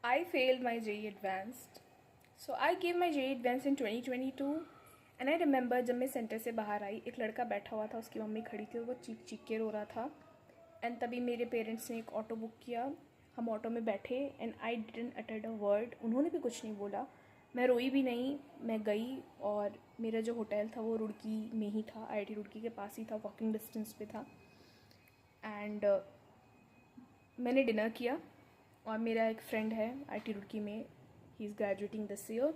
I failed my JEE Advanced. So I gave my JEE Advanced in 2022 and I remember जब मैं centre से बाहर आई, एक लड़का बैठा हुआ था, उसकी मम्मी खड़ी थी, वो चीख चीख के रो रहा था। एंड तभी मेरे पेरेंट्स ने एक ऑटो बुक किया, हम ऑटो में बैठे and I didn't uttered a word. उन्होंने भी कुछ नहीं बोला, मैं रोई भी नहीं। मैं गई और मेरा जो होटल था वो रुड़की में ही था, IIT रुड़की के पास ही था, वॉकिंग डिस्टेंस पे था। एंड मैंने डिनर किया और मेरा एक फ्रेंड है IIT रुड़की में, he is graduating this year.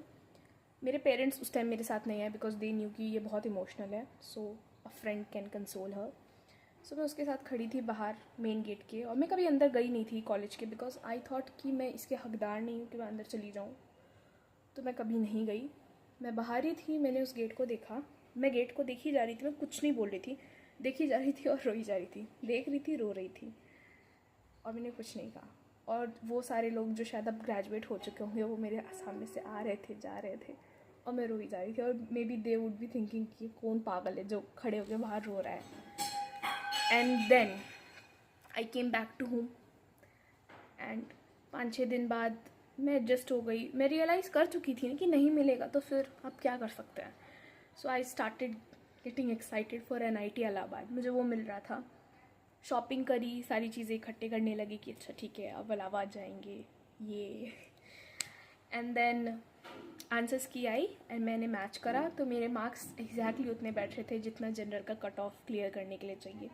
मेरे पेरेंट्स उस टाइम मेरे साथ नहीं आए बिकॉज दे न्यू कि ये बहुत इमोशनल है, सो अ फ्रेंड कैन कंसोल हर। सो मैं उसके साथ खड़ी थी बाहर मेन गेट के, और मैं कभी अंदर गई नहीं थी कॉलेज के बिकॉज आई थॉट कि मैं इसके हकदार नहीं हूँ कि मैं अंदर चली जाऊँ, तो मैं कभी नहीं गई। मैं बाहर ही थी, मैंने उस गेट को देखा, मैं गेट को देखी जा रही थी, मैं कुछ नहीं बोल रही थी, देखी जा रही थी और रोई जा रही थी, देख रही थी रो रही थी, और मैंने कुछ नहीं कहा। और वो सारे लोग जो शायद अब ग्रेजुएट हो चुके होंगे वो मेरे सामने से आ रहे थे, जा रहे थे, और मैं रोई जा रही थी। और may be they would be thinking कि कौन पागल है जो खड़े होकर बाहर रो रहा है। And then I came back to home and 5-6 दिन बाद मैं एडजस्ट हो गई। मैं रियलाइज़ कर चुकी थी कि नहीं मिलेगा तो फिर आप क्या कर सकते हैं। So I started getting excited for NIT Allahabad. मुझे वो मिल रहा था, शॉपिंग करी, सारी चीज़ें इकट्ठे करने लगी कि अच्छा ठीक है अब इलाहाबाद जाएंगे ये। एंड देन आंसर्स की आई एंड मैंने मैच करा, तो मेरे मार्क्स एग्जैक्टली उतने बैठ रहे थे जितना जनरल का कट ऑफ क्लियर करने के लिए चाहिए।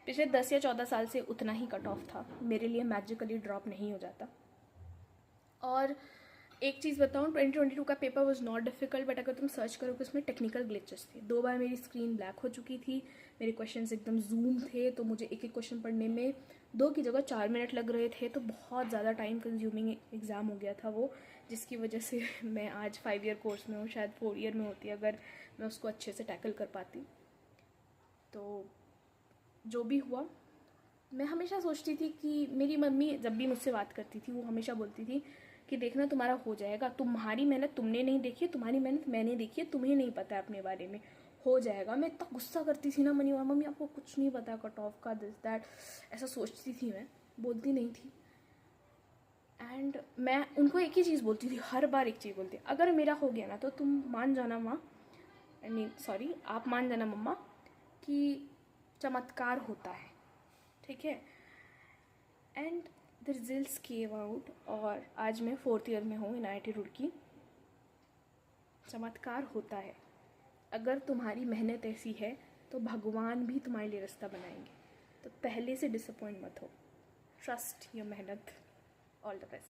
पिछले 10 या 14 साल से उतना ही कट ऑफ था, मेरे लिए मैजिकली ड्रॉप नहीं हो जाता। और एक चीज़ बताऊँ, 2022 का paper was not difficult, but अगर तुम सर्च करोगे उसमें टेक्निकल ग्लिचेस थे। 2 बार मेरी स्क्रीन ब्लैक हो चुकी थी, मेरे क्वेश्चंस एकदम जूम थे, तो मुझे एक एक क्वेश्चन पढ़ने में 2 की जगह 4 मिनट लग रहे थे, तो बहुत ज़्यादा टाइम कंज्यूमिंग एग्ज़ाम हो गया था वो, जिसकी वजह से मैं आज 5 ईयर कोर्स में हूँ, शायद 4 ईयर में होती अगर मैं उसको अच्छे से टैकल कर पाती। तो जो भी हुआ, मैं हमेशा सोचती थी कि मेरी मम्मी जब भी मुझसे बात करती थी वो हमेशा बोलती थी कि देखना तुम्हारा हो जाएगा, तुम्हारी मेहनत तुमने नहीं देखी है, तुम्हारी मेहनत मैंने देखी है, तुम्हें नहीं पता है अपने बारे में, हो जाएगा। मैं इतना गुस्सा करती थी ना, मनी और मम्मी आपको कुछ नहीं पता कट ऑफ का, दिस दैट, ऐसा सोचती थी, मैं बोलती नहीं थी। एंड मैं उनको एक ही चीज़ बोलती थी, हर बार एक चीज़ बोलती, अगर मेरा हो गया ना तो तुम मान जाना माँ, नहीं सॉरी आप मान जाना मम्मा, कि चमत्कार होता है, ठीक है। And the results came out और आज मैं 4th ईयर में हूँ इन IIT रुड़की। चमत्कार होता है, अगर तुम्हारी मेहनत ऐसी है तो भगवान भी तुम्हारे लिए रास्ता बनाएंगे, तो पहले से डिसअपॉइंट मत हो, ट्रस्ट योर मेहनत। All the best.